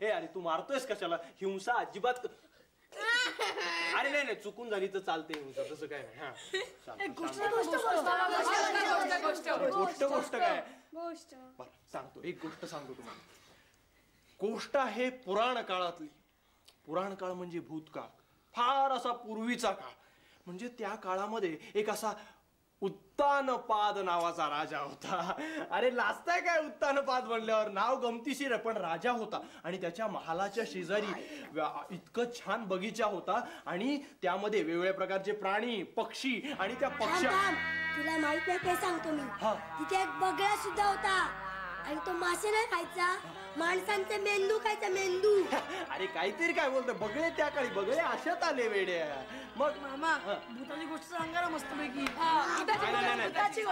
ए अरे तू मारतोयस कशाला? हिंसा अजिबात अरे नाही चुकून झाली तर चालते हिंसा, तसं काय नाही. गोष्ट काय सांगतो, एक गोष्ट सांगतो तुम्हाला. गोष्ट आहे पुराण काळातली. पुराण काळ म्हणजे भूतकाळ, फार असा पूर्वीचा काळ. म्हणजे त्या काळामध्ये एक असा उत्तानपाद नावाचा राजा होता. अरे लाजताय काय? उत्तानपाद म्हणल्यावर नाव गमतीशीर आहे, पण राजा होता. आणि त्याच्या महालाच्या शेजारी इतकं छान बगीचा होता आणि त्यामध्ये वेगवेगळ्या प्रकारचे प्राणी पक्षी आणि त्या पक्ष्या. तुला माहित नाही काय सांगतो मी. तिथे एक बगळा सुद्धा होता आणि तो मासे नाही खायचा, माणसांचे मेंदू खायचा, मेंदू. अरे काहीतरी काय बोलतोय? बगळे त्या काळी बगळे अशात आले वेड्या. मग मामा भूताची गोष्ट सांगा ना मस्तपैकी. भूताची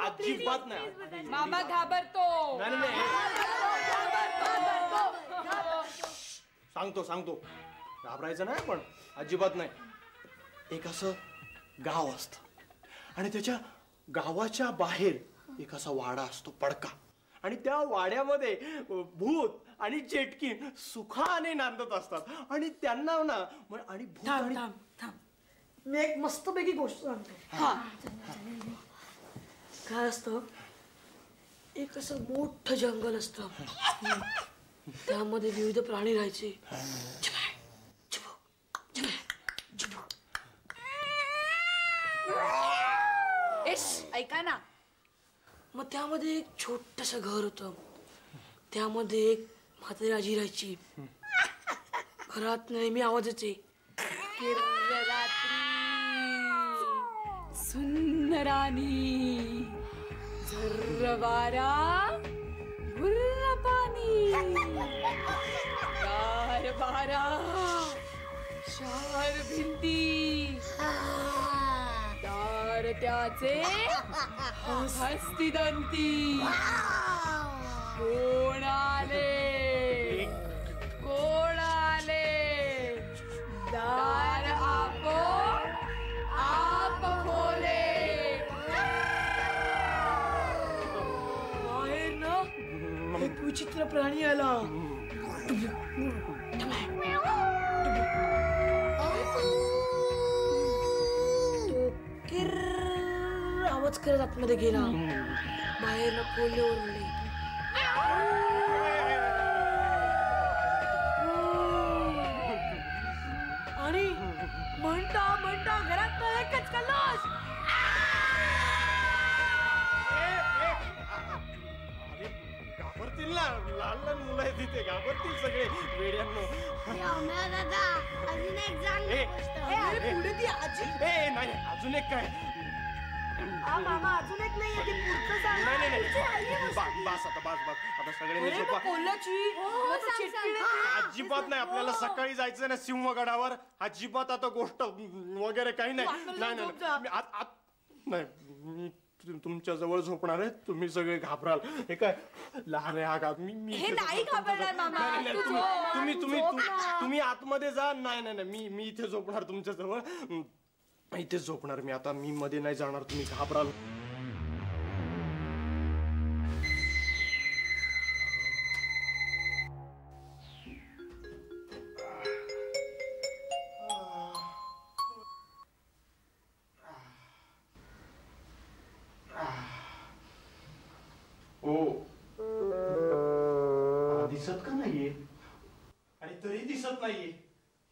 अजिबात नाही. मामा घाबरतो. सांगतो घाबरायचं नाही, पण अजिबात नाही. एक असं गाव असतं आणि त्याच्या गावाच्या बाहेर एक असा वाडा असतो पडका. आणि त्या वाड्यामध्ये भूत आणि चेटकी सुखाने नांदत असतात. आणि त्यांना ना आणि भूत आणि मी एक मस्तपैकी गोष्ट सांगतो. काय असतं, एक असं मोठं जंगल असतं, त्यामध्ये विविध प्राणी राहायचे. ऐका ना, मग त्यामध्ये एक छोटस घर होतं. त्यामध्ये एक म्हातारी आजी राहायची. घरात नेहमी आवाजच आहे, रात्री सुंदरानी झर्र वारा भुर्र पाणी गार बारा शार भिंती दार त्याचे हस्तिदंती. कोण आले दार आप खोले. बाहेर ना एक विचित्र प्राणी आला. आवाज करत आतमध्ये गेला. बाहेर ना कोल्हे ओरडले. आणि म्हणता घरात एकच कलश. घाबरतील ना, लहान लहान मुलं आहेत तिथे, घाबरतील सगळे वेड्यांनो. नाही अजून एक काय? मामा अजून एक नाही, बास आता सगळ्यांनी झोपा. अजिबात नाही, आपल्याला सकाळी जायचं ना सिंहगडावर. अजिबात आता गोष्ट वगैरे काही नाही. नाही तुमच्या जवळ झोपणार आहे, तुम्ही सगळे घाबराल. हे काय लहान आहे हा का? मी नाही घाबरणार मामा. तुम्ही आतमध्ये जा. नाही मी इथे झोपणार तुमच्या जवळ, इथेच झोपणार मी. आता मी मध्ये नाही जाणार, तुम्ही घाबराल. दिसत का नाहीये? आणि तरी दिसत नाहीये.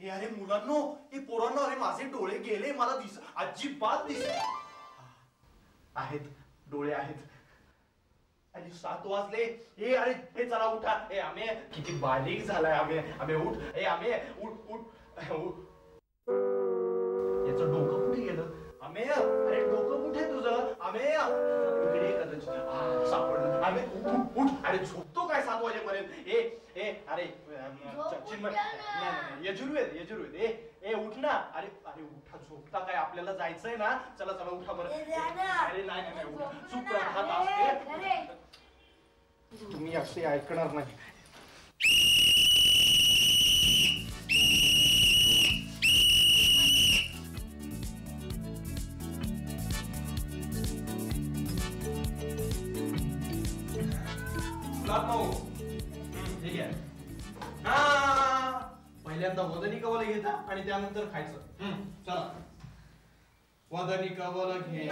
हे अरे मुलांनो, हे पोरांनो, अरे माझे डोळे गेले, मला अजिबात दिसत आहेत. डोळे आहेत. आणि 7 वाजले. ए अरे हे चला उठा. ए आम्ही किती बारीक झालाय. आम्ही उठ. ए आम्ही उठ. याचं डोकं कुठे गेलं? आम्ही अरे डोकं कुठे तुझं? आम्ही इकडे सापडलं. आम्ही उठ. अरे झोपतो काय 7 वाजेपर्यंत? ए अरे यजुर्वेद ए उठ ना. अरे उठा, झोपता काय? आपल्याला जायचंय ना. चला उठा बरं. अरे नाही उठा. सुप्रभात असते. तुम्ही असे ऐकणार नाही. ठीक आहे. हा पहिल्यांदा वदनी कवल घेता आणि त्यानंतर खायचं. चला वदनी कवल घे.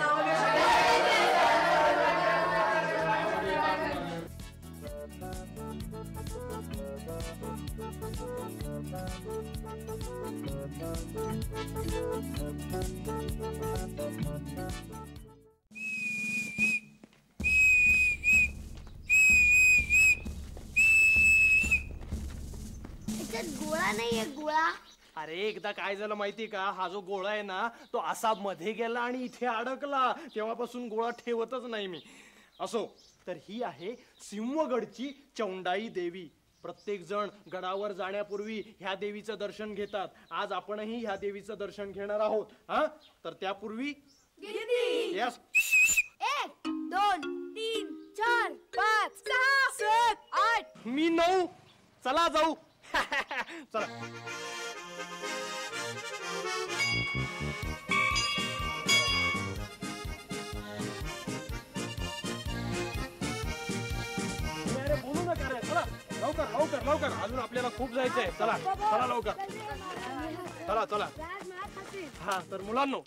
गोळा नाहीये गोळा. अरे एकदा काय झालं माहिती का, हा जो गोळा आहे ना तो असा मध्ये गेला आणि इथे अडकला. तेव्हापासून गोळा ठेवतच नाही मी. असो, तर ही आहे सिंहगडची चौंडाई देवी. प्रत्येक जण गडावर जाण्यापूर्वी ह्या देवीचं दर्शन घेतात. आज आपणही ह्या देवीचं दर्शन घेणार आहोत. हा तर त्यापूर्वी यस 1 2 3 4 5 6 7 8 मी 9. चला जाऊ. चला. अरे बोलू नका रे. चला लवकर लवकर लवकर, अजून आपल्याला खूप जायचंय. चला चला लवकर. चला चला. हा तर मुलांनो,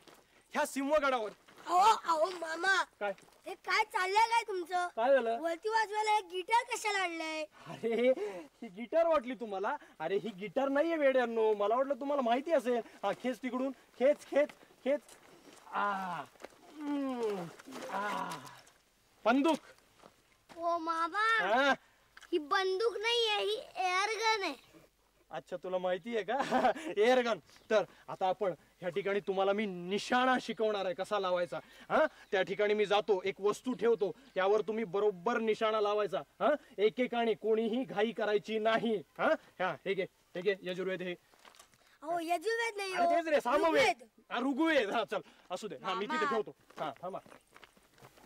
ह्या सिंहगडावर अहो मामा, काय हे काय चाललंय काय तुमचं? काय झालं? वरती वाजवायला एक गिटार कशाला आणलंय? अरे ही गिटार वाटली तुम्हाला? अरे ही गिटार नाहीये वेड्यांनो, मला वाटलं तुम्हाला माहिती असेल. हा खेच तिकडून, खेच खेच खेच. बंदूक. ओ मामा, हा ही बंदूक नाहीये, ही एअर गन आहे. अच्छा, तुला माहिती आहे का? Air gun. तर आता आपण ह्या ठिकाणी तुम्हाला मी निशाणा शिकवणार आहे कसा लावायचा. हा त्या ठिकाणी मी जातो, एक वस्तू ठेवतो, त्यावर तुम्ही बरोबर निशाणा लावायचा. हा एकेकाने कोणीही घाई करायची नाही. हा हा हे घे यजुर्वेद. हे अहो यजुर्वेद नाही, अरे तेच रे, सामवेद. ऋग्वेद. ऋग्वेद. हा चल असू दे. हा मी तिथे ठेवतो. हा थांबा.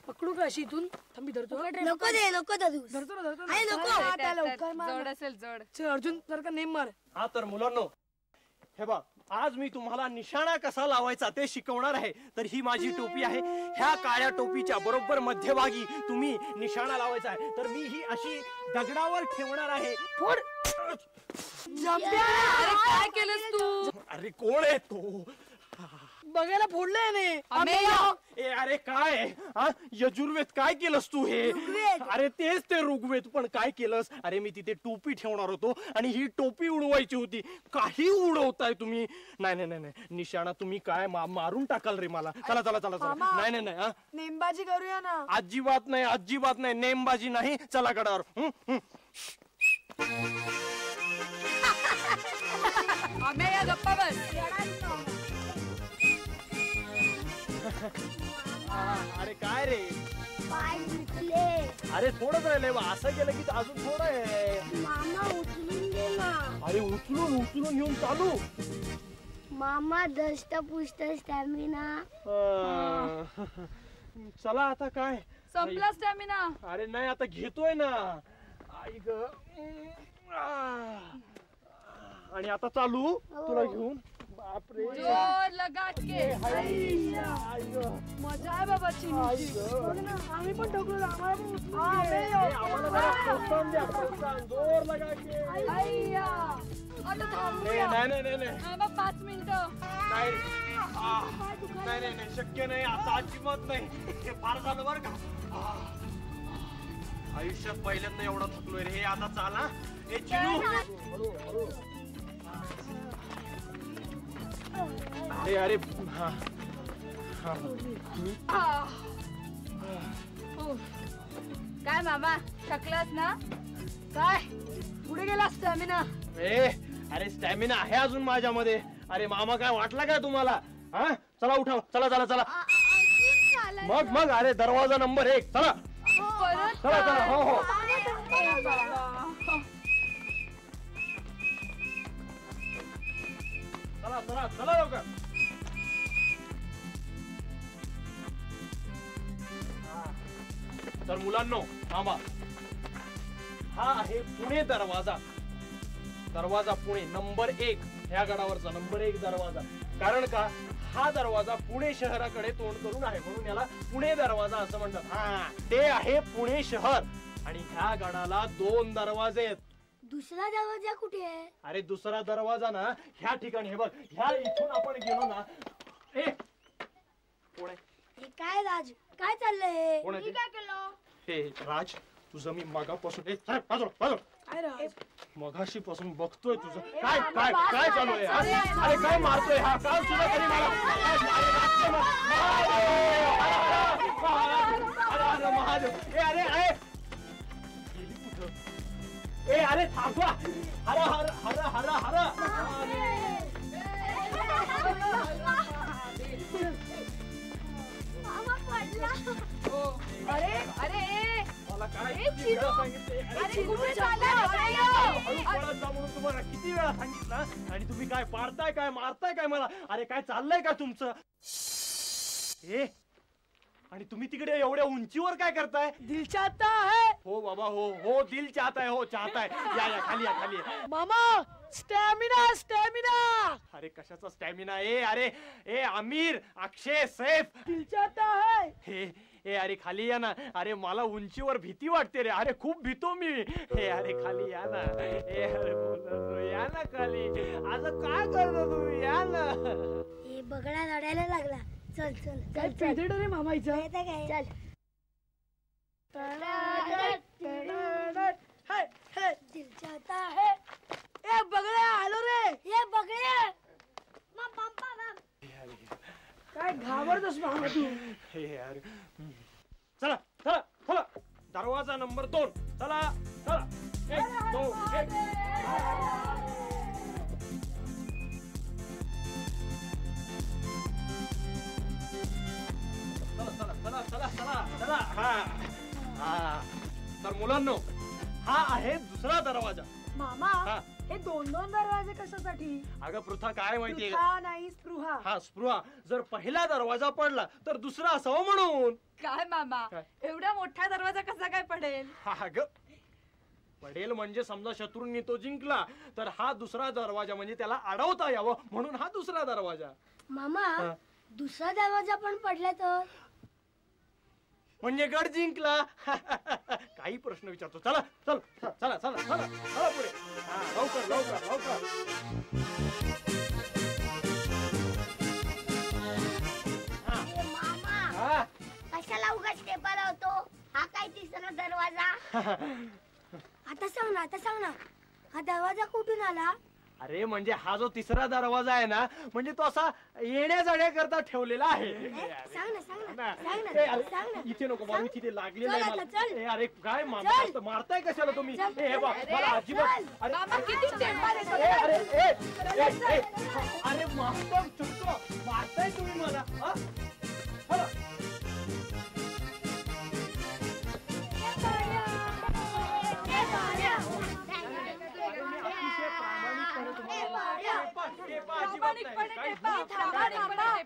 पकडू का अशी इथून? थांबी धरतो. नको धरू. धरतो ना, धरतो ना. अरे नको. लवकर मार. जड असेल जड. चल अर्जुन, जर का नेम मार. हा तर मुलांनो, हे बघ, आज मी तुम्हाला निशाणा कसा लावायचा ते शिकवणार आहे. तर ही माझी टोपी आहे. ह्या काळ्या टोपीच्या बरोबर मध्यभागी तुम्ही निशाणा लावायचा आहे. तर मी ही अशी दगडावर ठेवणार आहे. फोड. जंप्या. अरे काय केलंस तू? अरे कोण आहे तो? बघायला फोडलंय ने. अमेय. ए अरे काय हा यजुर्वेद काय केलंस तू हे? अरे तेच ते ऋग्वेद. पण काय केलंस? अरे मी तिथे टोपी ठेवणार होतो आणि ही टोपी उडवायची होती. काही उडवताय तुम्ही. नाही नाही नाही, निशाणा तुम्ही काय मारून टाकाल रे मला. चला चला चला चला. नाही नाही नाही, नेमबाजी करूया ना. अजिबात नाही, अजिबात नाही. नेमबाजी नाही. चला गडावर. अमेय गप्पा बस. अरे काय रे? पाय दुखले. अरे थोडंच राहिलंय बा. असं केलं की अजून थोडं आहे. मामा उचलून दे ना. अरे उचलून घेऊन चालू. मामा दष्ट पुष्ट स्टॅमिना. चला आता काय संपला स्टॅमिना. अरे नाही, आता घेतोय ना. आई ग. आणि आता चालू तुला घेऊन. बापरे. जोर लगा के. आई ग. मजा आहे बाबा चिनीची. बघ ना, आम्ही पण ढकलू. आम्हाला पण उचलून दे. आम्हाला जरा प्रोत्साहन द्या, प्रोत्साहन. जोर लगा के. अय्या. आता थांबूया. नाही मग 5 मिनिटं. नाही शक्य नाही. आता अजिबात नाही. हे फार झालं बरं का. आयुष्यात पहिल्यांदा एवढा थकलोय रे. हे आता चाला. हे चिनू. अरे हा काय मामा, थकलास ना? काय पुढे गेला स्टॅमिना. अरे स्टॅमिना आहे अजून माझ्यामध्ये. अरे मामा काय वाटला काय तुम्हाला? हा चला उठाव. चला चला चला. मग अरे दरवाजा नंबर 1. चला परत चला चला. हो हो. चला चला चला लवकर. तर मुलांनो थांबा. हा आहे पुणे दरवाजा. दरवाजा पुणे नंबर 1. ह्या गडावरचा नंबर 1 दरवाजा. कारण का हा दरवाजा पुणे शहराकडे तोंड करून आहे, म्हणून याला पुणे दरवाजा असं म्हणतात. हा ते आहे पुणे शहर. आणि ह्या गडाला 2 दरवाजे आहेत. दुसरा दरवाजा कुठे आहे? अरे दुसरा दरवाजा ना ह्या ठिकाणी हे बघ, ह्या इथून आपण गेलो ना. ए कोण आहे? हे काय राज, काय चाललंय? कोण आहे ते? काय केलं? हे राज, तुझं मी मगापासून बाजूला काय राज? मगाशी पासून बघतोय तुझं काय काय काय चालू आहे. अरे काय मारतोय हा, काल सुद्धा तरी मला महादेव. अरे गेली कुठं? अरे थांबवा. हर हर हर हर हर. मामा पडला. अरे अरे मला काय ए, किती वेळा सांगितलंय? अरे कुठे चाललाय? हळू पळत जा म्हणून तुम्हाला किती वेळा सांगितलं, आणि तुम्ही काय पाडताय काय मारताय काय मला. अरे काय चाललंय का तुमचं? आणि तुम्ही तिकडे एवढ्या उंचीवर काय करताय? दिल चाहता है. हो बाबा हो हो, दिल चाहता है, हो चाहता है. या खाली या खाली या. मामा स्टॅमिना स्टॅमिना. अरे कशाचा स्टॅमिना? अरे आमिर, अक्षय, सैफ. दिल चाहता है. अरे खाली या ना. अरे मला उंचीवर भीती वाटते रे. अरे खूप भीतो मी. अरे खाली या ना. अरे बोलतो या ना खाली. असं काय करतो तुम्ही? या ना. हे बगडा रडायला लागला. चल चल काय चल चल. पेदड रे मामा इथं. येतं काय? चल. हे, हे. दिल चाहता है. ए बगड्या आलो रे. ये बगड्या. मम. काय घाबरतोस मामा तू? अरे चला चला चला. दरवाजा नंबर 2. चला चला. 1 2 1. चला चला चला चला. हा तर मुलांनो, हा आहे दुसरा दरवाजा. मामा हा. हे 2-2 दरवाजे कशासाठी? अगं पृथा, काय माहितीये का? स्पृहा नाही स्पृहा. हा स्पृहा. जर पहिला दरवाजा पडला तर दुसरा असावा म्हणून. काय मामा, काय? एवढा मोठा दरवाजा कसा काय पडेल? हा ग पडेल म्हणजे समजा शत्रूंनी तो जिंकला तर हा दुसरा दरवाजा म्हणजे त्याला अडवता यावं म्हणून हा दुसरा दरवाजा. मामा हा. दुसरा दरवाजा पण पडला तर? म्हणजे गड जिंकला. काही प्रश्न विचारतो. चला चल चला चला चला चला पुढे. हा लवकर लवकर लवकर. ए मामा, हा. कशाला उगाच टेपा लावतो? हा काय तिसरा दरवाजा? आता सांग ना हा दरवाजा कुठून आला? अरे म्हणजे हा जो तिसरा दरवाजा आहे ना, म्हणजे तो असा येण्या जाण्याकरता ठेवलेला आहे. सांग ना. अरे, इथे नको बाबू, इथे लागलेलं आहे चल मला. आता, चल. अरे काय चल. मारताय कशाला तुम्ही? चल. हे बा मला अजिबात. चल. अरे मामा किती टेम्पा देतो? अरे मारताय चुकतो. मारताय तुम्ही मला. हा? चला. अतिशय प्रामाणिकपणे तुम्हाला टेपा अजिबात नाही. काही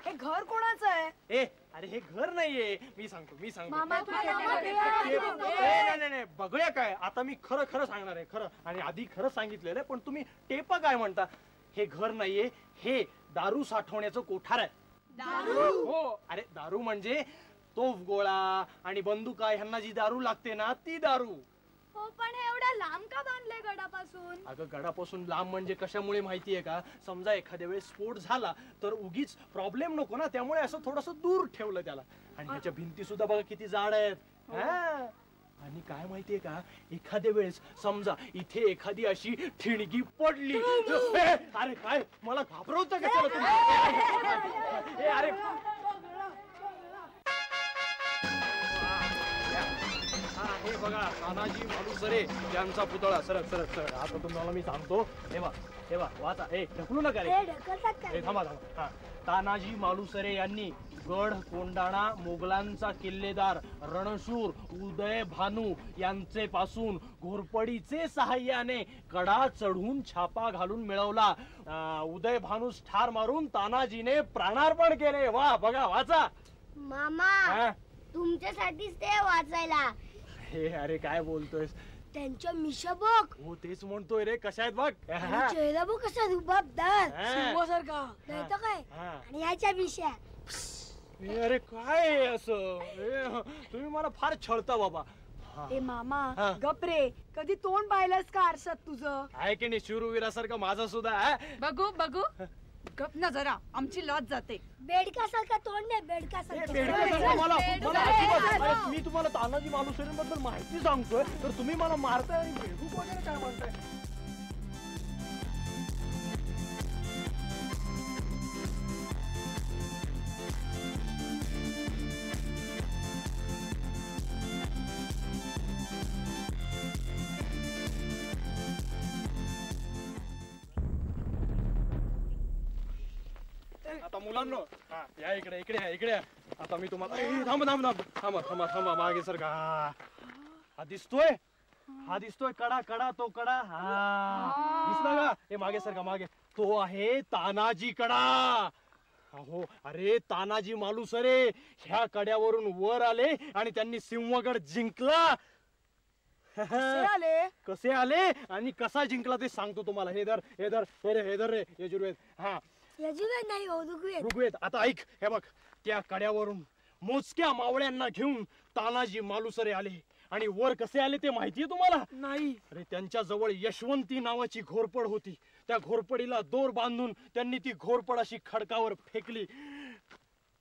हे घर कोणाचं आहे? अरे हे घर नाहीये. मी सांगतो. मामा तू नाही बघूया काय. आता मी खरं सांगणार आहे. खरं आणि आधी खरं सांगितलेलं आहे, पण तुम्ही टेपा काय म्हणता? हे घर नाहीये, हे दारू साठवण्याचं कोठार आहे. दारू? हो. अरे दारू म्हणजे तोफ गोळा आणि बंदुका ह्यांना जी दारू लागते ना, ती दारू. हो, पण हे एवढ्या लांब का बांधलंय गडापासून? अगं गडापासून लांब म्हणजे कशामुळे माहितीये का? समजा एखाद्या वेळेस स्फोट झाला तर उगीच प्रॉब्लेम नको ना, त्यामुळे असं थोडस दूर ठेवलं त्याला. आणि ह्याच्या भिंती सुद्धा बघा किती जाड आहेत. हा. आणि काय माहितीये का, एखाद्या वेळेस समजा इथे एखादी अशी ठिणगी पडली. अरे काय मला घाबरवतं का त्याला तुम्ही? अरे हे बघा, तानाजी मालुसरे यांचा पुतळा. सरक आता तुम्हाला मी सांगतो. हे बा वाचा. ढकलू नका रे. थांबा. हा. तानाजी मालुसरे यांनी गड कोंडाणा मोगलांचा किल्लेदार रणशूर उदय भानू यांचे पासून घोरपडीचे सहाय्याने कडा चढून छापा घालून मिळवला. उदय भानूस ठार मारून तानाजीने प्राणार्पण केले. वा बघा वाचा. मामा तुमच्यासाठीच ते वाचायला. अरे काय बोलतोयस? त्यांच्या मिशा बघ. हो तेच म्हणतोय रे. कशा आहेत बघ. चेहरा बघ कसा रुबाबदार. सिंहासारखा. नाही तर काय. आणि ह्याच्या मिशा. अरे काय असं? तुम्ही मला फार छळता बाबा. ए मामा हा. गप रे, कधी तोंड पाहिलंस का आरशात तुझं? आहे की नाही शूरवीरासारखं माझं सुद्धा आहे. बघू बघू, गप ना जरा, आमची लॉज जाते. बेडकासारखं तोंड नाही, बेडकासारखं. मी तुम्हाला तानाजी मालुसरेंबद्दल माहिती सांगतोय तर तुम्ही मला मारताय आणि बेडूक वगैरे काय म्हणताय. आता मुलांनो, या इकडे इकडे या, इकडे या. आता मी तुम्हाला थांबा थांबा थांबा थांबा थांबा मागे सर का. हा दिसतोय, हा दिसतोय कडा कडा, तो कडा. हा दिसला का? हे मागे सर का, मागे. तो आहे तानाजी कडा. हो, अरे तानाजी मालुसरे ह्या कड्यावरून वर आले आणि त्यांनी सिंहगड जिंकला. कसे आले आणि कसा जिंकला ते सांगतो तुम्हाला. हे धर हे धर हे रे, हे धर रे यजुर्वेद. हा यजुर्वेद नाही हो, ऋग्वेद. ऋग्वेद. आता ऐक, हे बघ, त्या कड्यावरून मोजक्या मावळ्यांना घेऊन तानाजी मालुसरे आले आणि वर कसे आले ते माहितीये तुम्हाला? नाही. अरे त्यांच्या जवळ यशवंती नावाची घोरपड होती. त्या घोरपडीला दोर बांधून त्यांनी ती घोरपड अशी खडकावर फेकली.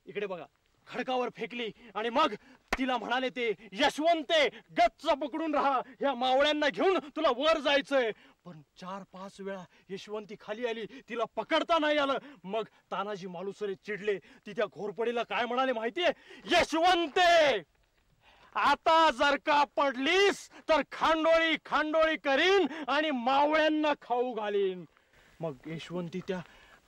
इकडे बघा, खडकावर फेकली आणि मग तिला म्हणाले ते यशवंते गच्च पकडून राहा, ह्या मावळ्यांना घेऊन तुला वर जायचंय. पण 4-5 वेळा यशवंती खाली आली, तिला पकडता नाही आलं. मग तानाजी मालुसरे चिडले. ती त्या घोरपडीला काय म्हणाले माहितीये? यशवंते, आता जर का पडलीस तर खांडोळी खांडोळी करीन आणि मावळ्यांना खाऊ घालीन. मग यशवंती त्या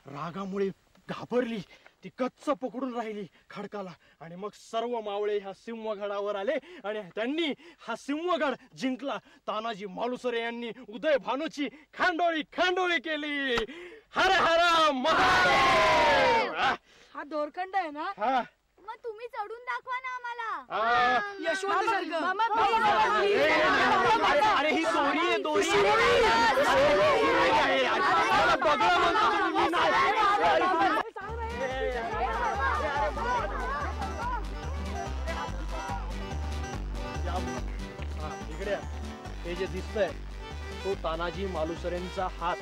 रागामुळे घाबरली. ती कच्च पकडून राहिली खडकाला आणि मग सर्व मावळे ह्या सिंहगडावर आले आणि त्यांनी हा सिंहगड जिंकला. तानाजी मालुसरे यांनी उदय भानूची खांडोळी खांडोळी केली. हर हर महादेव. हा दोरखंड आहे ना? हा, मग तुम्ही चढून दाखवा ना आम्हाला. यशवंत सारखं. अरे ही दोरी आहे, दोरी बघा म्हणतो तुम्ही. नाही इकडे हे जे दिसतंय तो तानाजी मालुसरेंचा हात.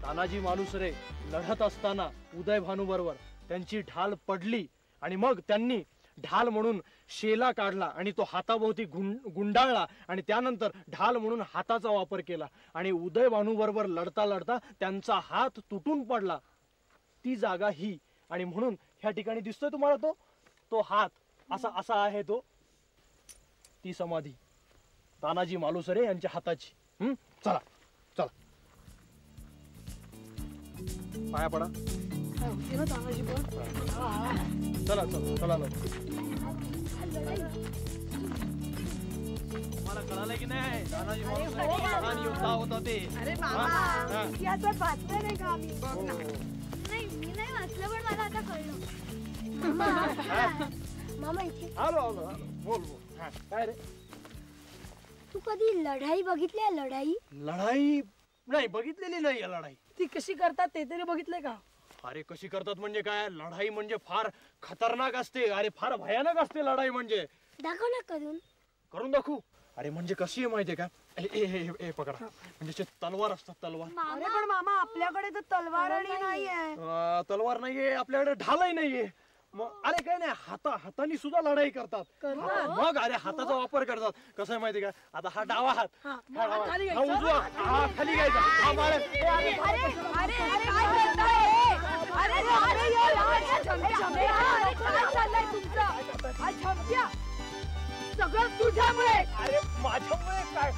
तानाजी मालुसरे लढत असताना उदय भानू बरोबर त्यांची ढाल पडली आणि मग त्यांनी ढाल म्हणून शेला काढला आणि तो हाताभोवती गुंडाळला आणि त्यानंतर ढाल म्हणून हाताचा वापर केला आणि उदय भानू बरोबर लढता लढता त्यांचा हात तुटून पडला. ती जागा ही आणि म्हणून ह्या ठिकाणी दिसतोय तुम्हाला तो तो हात असा असा आहे तो, ती समाधी तानाजी मालुसरे यांच्या हाताची. चला चला पाया पडा. चला चला चला. तुम्हाला कळालं की नाही तानाजी मालुसरे महान योद्धा होता ते? अरे मामा, इतिहासात वाचलं नाही का आम्ही? नाही, मी नाही वाचलं पण मला आता कळलं. मामा इथे आलो आलो आलो. बोल बोल. काय रे? तू कधी लढाई बघितली आहे? लढाई लढाई नाही बघितलेली नाही. या लढाई ती कशी करतात ते तरी बघितलंय का? अरे कशी करतात म्हणजे काय? लढाई म्हणजे फार खतरनाक असते. अरे फार भयानक असते लढाई म्हणजे. दाखव ना करून. करून दाखवू? अरे म्हणजे कशी आहे माहितीये का? हे पकडा, म्हणजे तलवार असतात, तलवार. अरे पण मामा, आपल्याकडे तर तलवार नाहीये. तलवार नाहीये आपल्याकडे, ढालही नाहीये. मग अरे काय नाही, हाताने सुद्धा लढाई करतात. मग अरे हाताचा वापर करतात. कसं आहे माहिती का? आता हा डावा हात, हा उजवा, हा खाली घ्यायचा, हा मारे. सगळं तुझ्यामुळे. अरे माझ्यामुळे काय?